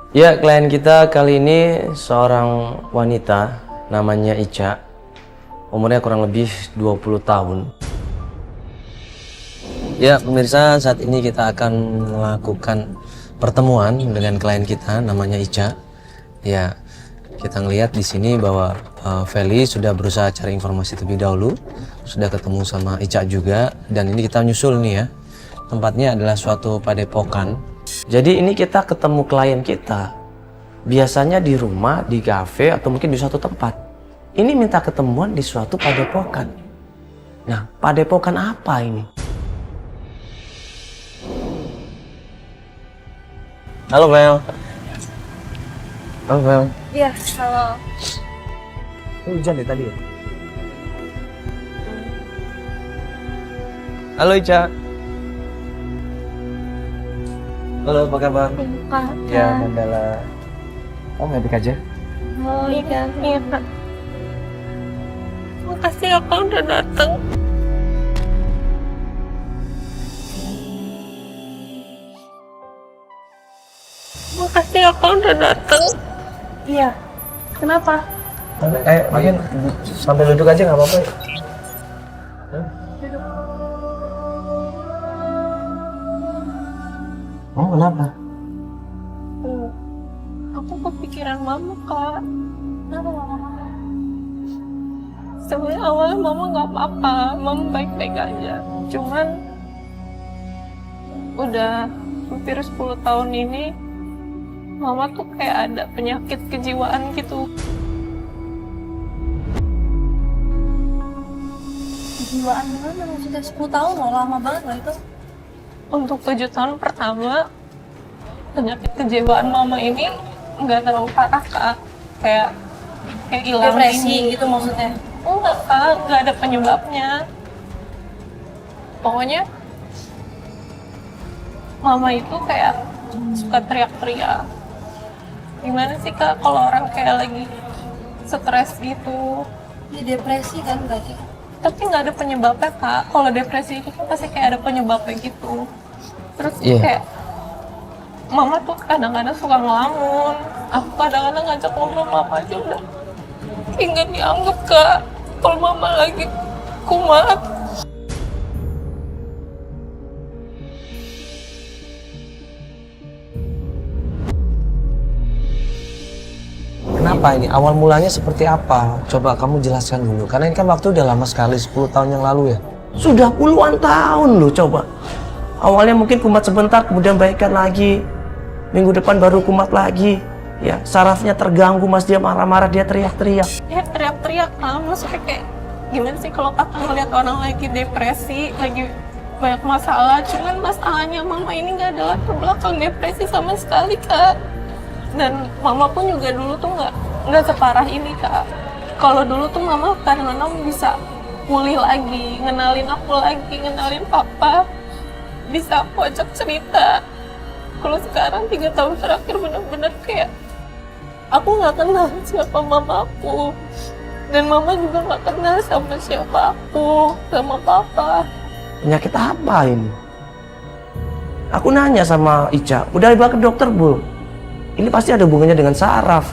Ya, klien kita kali ini seorang wanita namanya Ica. Umurnya kurang lebih 20 tahun. Ya, pemirsa, saat ini kita akan melakukan pertemuan dengan klien kita namanya Ica. Ya, kita ngelihat di sini bahwa Feli sudah berusaha cari informasi terlebih dahulu, sudah ketemu sama Ica juga, dan ini kita nyusul nih ya. Tempatnya adalah suatu padepokan. Jadi ini kita ketemu klien kita. Biasanya di rumah, di kafe, atau mungkin di suatu tempat. Ini minta ketemuan di suatu padepokan. Nah, padepokan apa ini? Halo, Vel. Halo, Vel. Iya, halo. Hujan deh tadi ya? Halo, Ica. Halo, apa kabar? Kak. Ya, Mandala. Kamu baik aja? Oh iya, iya Kak. Makasih ya Kak udah datang. Makasih ya Kak udah datang. Iya. Kenapa? Mungkin sambil duduk aja nggak apa-apa. Oh, kenapa? Aku kepikiran Mama Kak. Kenapa Mama? Sebenarnya awalnya Mama nggak apa-apa, Mama baik-baik aja. Cuman udah hampir 10 tahun ini Mama tuh kayak ada penyakit kejiwaan gitu. Kejiwaan gimana? Maksudnya 10 tahun loh, lama banget loh itu. Untuk 7 tahun pertama, penyakit kejiwaan Mama ini nggak terlalu parah Kak. Kayak hilang Depresi ini. gitu maksudnya. Enggak Kak, nggak ada penyebabnya. Pokoknya Mama itu kayak suka teriak-teriak. Gimana sih Kak kalau orang kayak lagi stres gitu? Dia depresi kan berarti. Tapi nggak ada penyebabnya Kak. Kalau depresi itu kan pasti kayak ada penyebabnya gitu. Terus Iya. kayak Mama tuh kadang-kadang suka ngelamun. Aku kadang-kadang ngajak ngobrol Mama aja udah kayak nggak dianggap Kak. Kalau Mama lagi kumat. Kenapa ini? Awal mulanya seperti apa? Coba kamu jelaskan dulu. Karena ini kan waktu udah lama sekali, 10 tahun yang lalu ya. Sudah puluhan tahun loh, coba. Awalnya mungkin kumat sebentar, kemudian baikkan lagi. Minggu depan baru kumat lagi. Ya, sarafnya terganggu, Mas, dia marah-marah, dia teriak-teriak. Ya teriak-teriak Kak. Maksudnya kayak gimana sih kalau Kakak ngeliat orang lagi depresi, lagi banyak masalah. Cuman masalahnya Mama ini nggak ada latar belakang depresi sama sekali Kak. Dan Mama pun juga dulu tuh nggak separah ini Kak. Kalau dulu tuh Mama kadang-kadang bisa pulih lagi, ngenalin aku lagi, ngenalin Papa, bisa aku ajak cerita. Kalau sekarang 3 tahun terakhir bener-bener kayak aku nggak kenal siapa Mama aku, dan Mama juga nggak kenal sama siapa aku, sama Papa. Penyakit apa ini? Aku nanya sama Ica, udah dibawa ke dokter belum? Ini pasti ada hubungannya dengan saraf.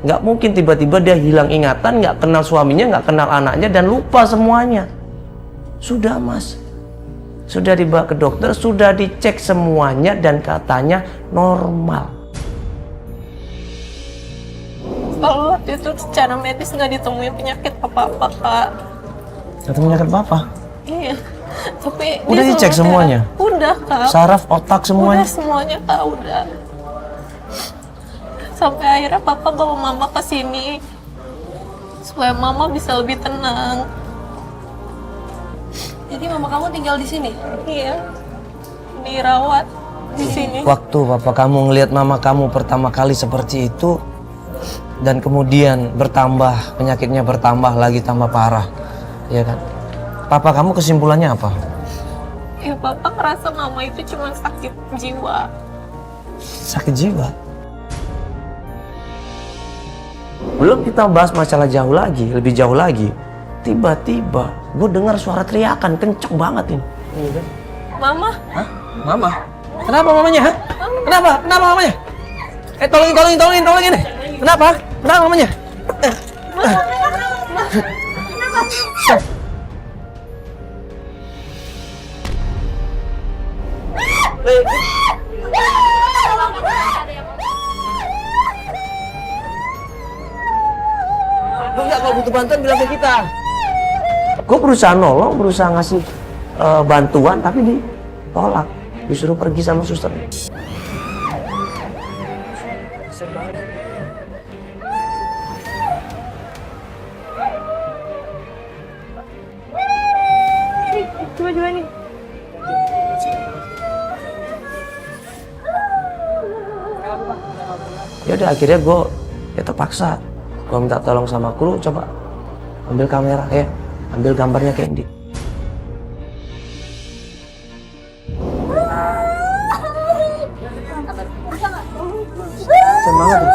Nggak mungkin tiba-tiba dia hilang ingatan, nggak kenal suaminya, nggak kenal anaknya, dan lupa semuanya. Sudah, Mas. Sudah dibawa ke dokter, sudah dicek semuanya, dan katanya normal. Kalau waktu itu secara medis nggak ditemuin penyakit apa-apa Kak. Kata penyakit apa? Iya. Tapi Udah dia dicek selalu semuanya? kayak, udah Kak. Saraf, otak, semuanya? Udah semuanya Kak, udah. Sampai akhirnya Papa bawa Mama ke sini supaya Mama bisa lebih tenang. Jadi mama kamu tinggal di sini? Iya, dirawat di sini. Waktu papa kamu ngelihat mama kamu pertama kali seperti itu, dan kemudian bertambah, penyakitnya bertambah lagi, tambah parah, ya kan? Papa kamu kesimpulannya apa? Ya Papa ngerasa Mama itu cuma sakit jiwa. Sakit jiwa? Belum kita bahas masalah jauh lagi, lebih jauh lagi. Tiba-tiba gue dengar suara teriakan kenceng banget ini. Mama, Hah? Mama? Kenapa mamanya? Hah? Kenapa? Kenapa mamanya? Tolongin. Kenapa mamanya? Enggak, kalau butuh bantuan bilang ke kita. Gue berusaha nolong, berusaha ngasih bantuan, tapi ditolak. Disuruh pergi sama suster. Coba nih. Ya udah, akhirnya gue terpaksa. Gue minta tolong sama kru, coba ambil kamera ya, ambil gambarnya Candy. Semangat ya.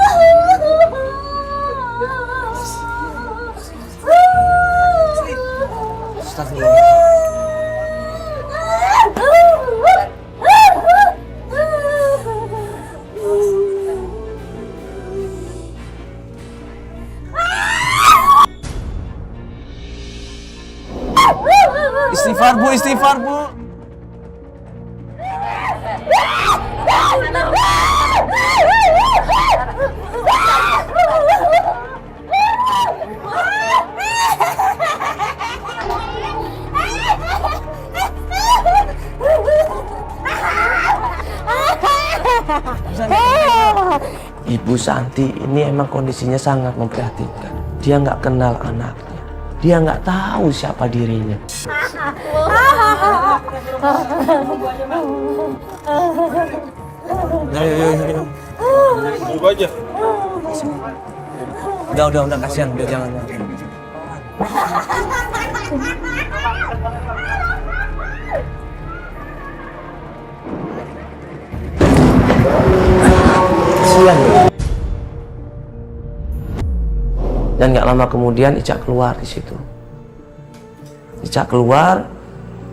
Istighfar bu. Ibu Santi ini emang kondisinya sangat memprihatinkan. Dia nggak kenal anaknya. Dia nggak tahu siapa dirinya. Coba aja. Udah kasihan, udah jangan. Kasihan. Dan nggak lama kemudian Ica keluar di situ. Ica keluar,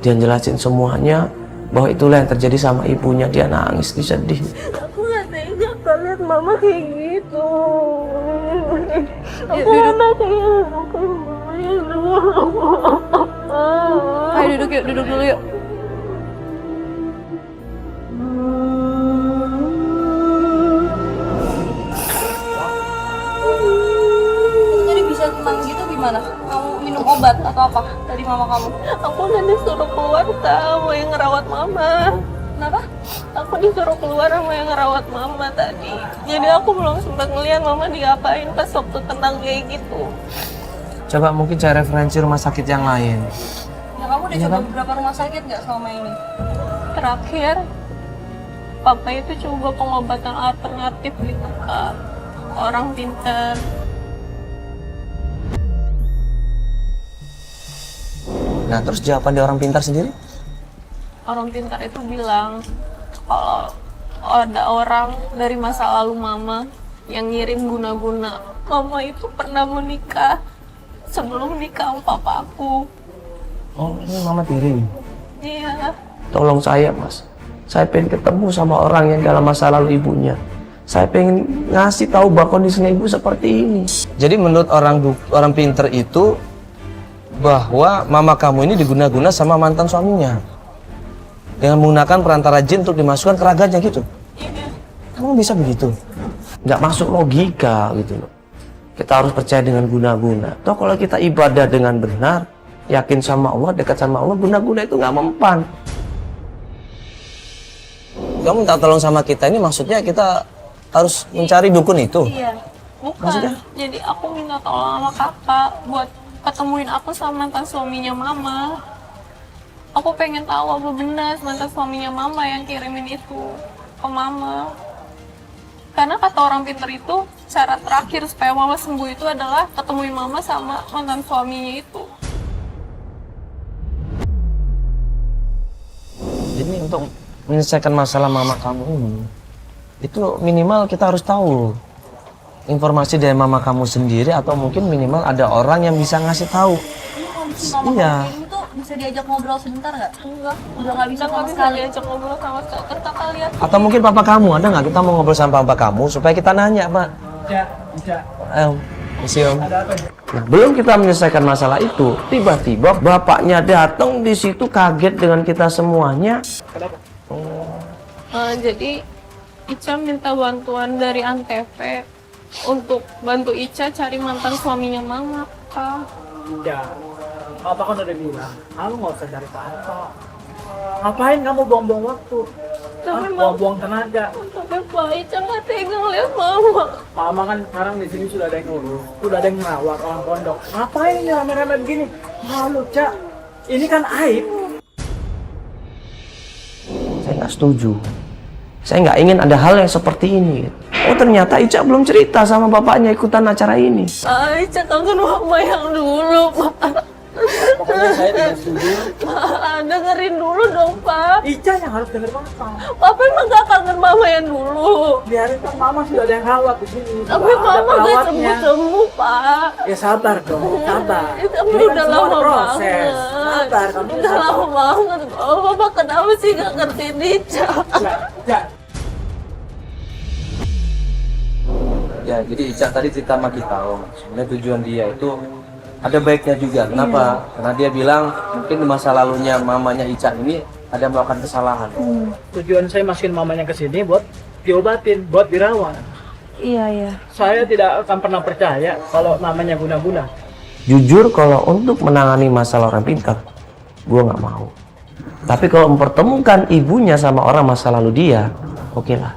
dia jelasin semuanya bahwa itulah yang terjadi sama ibunya. Dia nangis, dia sedih. Aku gak tega lihat mama kayak gitu. Aku gak tega aku Ayo duduk dulu yuk. Jadi bisa tenang gitu gimana? Kamu minum obat atau apa dari mama kamu? Aku udah disuruh keluar sama yang ngerawat mama. Kenapa? Aku disuruh keluar sama yang ngerawat mama tadi. Jadi aku belum sempat ngeliat mama diapain pas waktu tenang kayak gitu. Coba mungkin cari referensi rumah sakit yang lain. Ya kamu udah coba beberapa rumah sakit nggak selama ini? Terakhir, papa itu coba pengobatan alternatif gitu ke orang pintar. Nah, terus jawaban dari orang pintar sendiri? Orang pintar itu bilang kalau ada orang dari masa lalu mama yang ngirim guna-guna. Mama itu pernah menikah sebelum nikah sama papaku. Oh, ini mama tiri. Iya. Tolong saya, Mas. Saya pengen ketemu sama orang yang dalam masa lalu ibunya. Saya pengen ngasih tahu bahwa kondisinya ibu seperti ini. Jadi menurut orang pintar itu bahwa mama kamu ini diguna-guna sama mantan suaminya dengan menggunakan perantara jin untuk dimasukkan ke raganya gitu. Iya. Kamu bisa begitu? Nggak masuk logika gitu loh. Kita harus percaya dengan guna-guna. Toh kalau kita ibadah dengan benar, yakin sama Allah, dekat sama Allah, guna-guna itu nggak mempan. Kamu minta tolong sama kita ini maksudnya kita harus mencari dukun itu? Iya. Bukan. Maksudnya? Jadi aku minta tolong sama kakak buat ketemuin aku sama mantan suaminya mama. Aku pengen tahu apa benar mantan suaminya mama yang kirimin itu ke mama. Karena kata orang pintar itu, cara terakhir supaya mama sembuh itu adalah ketemuin mama sama mantan suaminya itu. Jadi untuk menyelesaikan masalah mama kamu ini, itu minimal kita harus tahu informasi dari mama kamu sendiri atau mungkin minimal ada orang yang bisa ngasih tahu. Ini kondisi mama Iya. kamu ini tuh bisa diajak ngobrol sebentar nggak? Enggak. Udah nggak bisa Kita sama nggak bisa sekali. diajak ngobrol sama sekali. Kan kakak lihat. Atau mungkin papa kamu, ada nggak kita mau ngobrol sama papa kamu supaya kita nanya, Pak? Ica. Ayo, misi Om. Nah, belum kita menyelesaikan masalah itu, tiba-tiba bapaknya datang di situ kaget dengan kita semuanya. Jadi Ica minta bantuan dari Antv untuk bantu Ica cari mantan suaminya Mama, Kak. Ya, Papa kan udah bilang, kamu nggak usah cari Papa. Ngapain kamu buang-buang waktu? Tapi Buang-buang tenaga. Tapi Pak, Ica nggak tega ngeliat Mama. Mama kan sekarang di sini sudah ada yang ngurus, sudah ada yang merawat orang pondok. Ngapain ini rame-rame begini? Malu, Cak. Ini kan aib. Saya nggak setuju. Saya nggak ingin ada hal yang seperti ini. Oh, ternyata Ica belum cerita sama bapaknya ikutan acara ini. Ica kangen Mama yang dulu, Pak. Pokoknya saya tidak setuju. Dengerin dulu dong, Pak. Ica yang harus denger Papa. Papa emang gak kangen Mama yang dulu. Biarin kan Mama sudah ada yang rawat di sini. Tapi Ada Mama gak perawatnya. sembuh-sembuh, Pak. Ya sabar dong, sabar. Tapi Ini kan udah semua lama proses. banget. Sabar, kamu Udah sabar. lama banget. Oh, Papa kenapa sih gak ngerti Ica? Ya, Ya, jadi Ica tadi cerita sama kita, Om. Sebenarnya tujuan dia itu ada baiknya juga. Kenapa? Karena dia bilang mungkin di masa lalunya mamanya Ica ini ada melakukan kesalahan. tujuan saya masukin mamanya ke sini buat diobatin, buat dirawat. Iya. Saya tidak akan pernah percaya kalau namanya guna-guna. Jujur, kalau untuk menangani masalah orang pintar, gue nggak mau. Tapi kalau mempertemukan ibunya sama orang masa lalu dia, oke lah.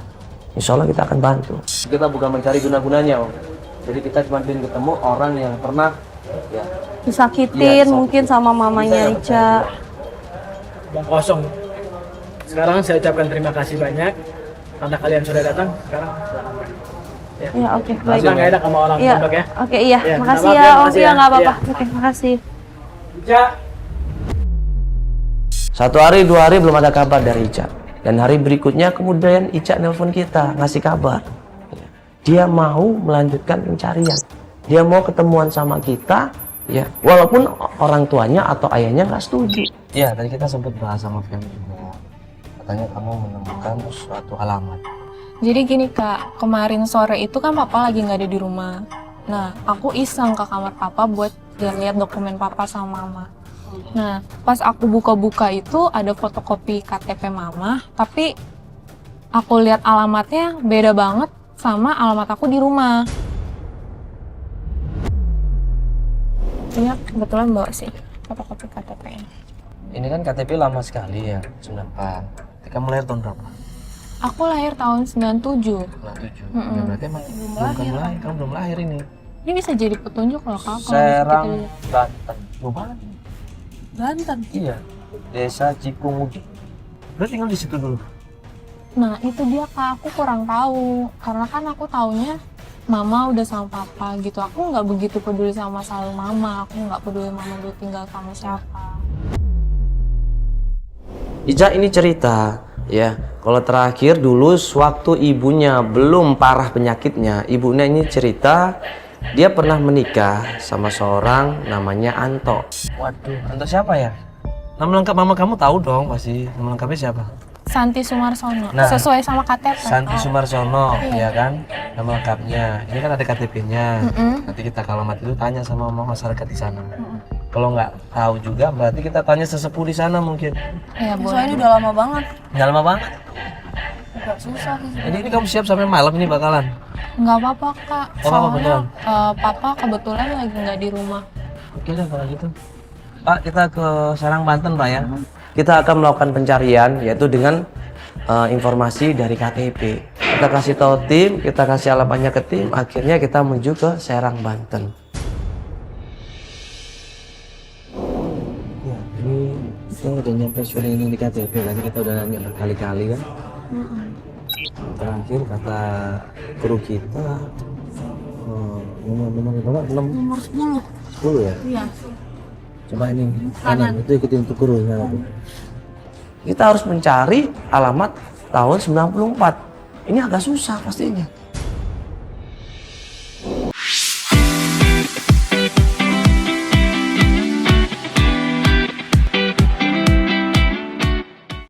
Insya Allah kita akan bantu. Kita bukan mencari guna-gunanya, Om. Jadi kita cuma ingin ketemu orang yang pernah ya, Disakitin Iya, mungkin sama mamanya Ica. Bang kosong. Sekarang saya ucapkan terima kasih banyak karena kalian sudah datang. Sekarang silakan. Ya, oke, baik. Kita nggak enak sama orang Iya, pondok ya. oke, iya. Ya, Makasih maaf ya, ya, Om. makasih Iya, ya. nggak apa-apa. Iya. Oke, makasih. Ica. 1 hari, 2 hari belum ada kabar dari Ica. Dan hari berikutnya kemudian Ica nelpon kita, ngasih kabar. Dia mau melanjutkan pencarian. Dia mau ketemuan sama kita, ya. Walaupun orang tuanya atau ayahnya nggak setuju. Iya, tadi kita sempat bahas sama Femi juga. Katanya kamu menemukan suatu alamat. Jadi gini, Kak. Kemarin sore itu kan Papa lagi nggak ada di rumah. Nah, aku iseng ke kamar Papa buat lihat dokumen Papa sama Mama. Nah, pas aku buka-buka itu ada fotokopi KTP Mama, tapi aku lihat alamatnya beda banget sama alamat aku di rumah. Ini kebetulan bawa sih fotokopi KTP-nya. Ini kan KTP lama sekali ya, 94. Kamu lahir tahun berapa? Aku lahir tahun 97. 97. Ya berarti emang belum kamu lahir, kamu belum lahir ini. Ini bisa jadi petunjuk loh, Kak. kalau Serang, kita lihat. Banten. Bukan? Banten. Iya. Desa Cipungugi. Berarti tinggal di situ dulu. Nah, itu dia, Kak. Aku kurang tahu. Karena kan aku taunya Mama udah sama Papa gitu. Aku nggak begitu peduli sama masa lalu Mama. Aku nggak peduli Mama dulu tinggal sama siapa. Ica ini cerita, ya. Kalau terakhir dulu sewaktu ibunya belum parah penyakitnya, ibunya ini cerita dia pernah menikah sama seorang namanya Anto. Waduh, Anto siapa ya? Nama lengkap mama kamu tahu dong pasti. Nama lengkapnya siapa? Santi Sumarsono. Nah, Sesuai sama KTP. Santi Sumarsono, ya kan? Nama lengkapnya. Ini kan ada KTP-nya. Nanti kita kalau mati itu tanya sama masyarakat di sana. Kalau nggak tahu juga, berarti kita tanya sesepuh di sana mungkin. Ya, boleh. Soalnya udah lama banget. Nggak lama banget. Agak susah sih. Jadi ini kamu siap sampai malam ini bakalan? Nggak apa-apa, Kak. Oh, apa Soalnya Papa kebetulan lagi nggak di rumah. Oke lah kalau gitu. Pak, kita ke Serang, Banten, Pak ya. Kita akan melakukan pencarian, yaitu dengan informasi dari KTP. Kita kasih tahu tim, kita kasih alamatnya ke tim, akhirnya kita menuju ke Serang, Banten. Ya, ini kita udah nyampe sudah ini di KTP, tadi kita udah nanya berkali-kali kan. Terakhir kata kru kita nomor berapa? Nomor 10. 10 ya? Iya. Coba ini kanan itu ikutin untuk guru ya. Kita harus mencari alamat tahun 94. Ini agak susah pastinya.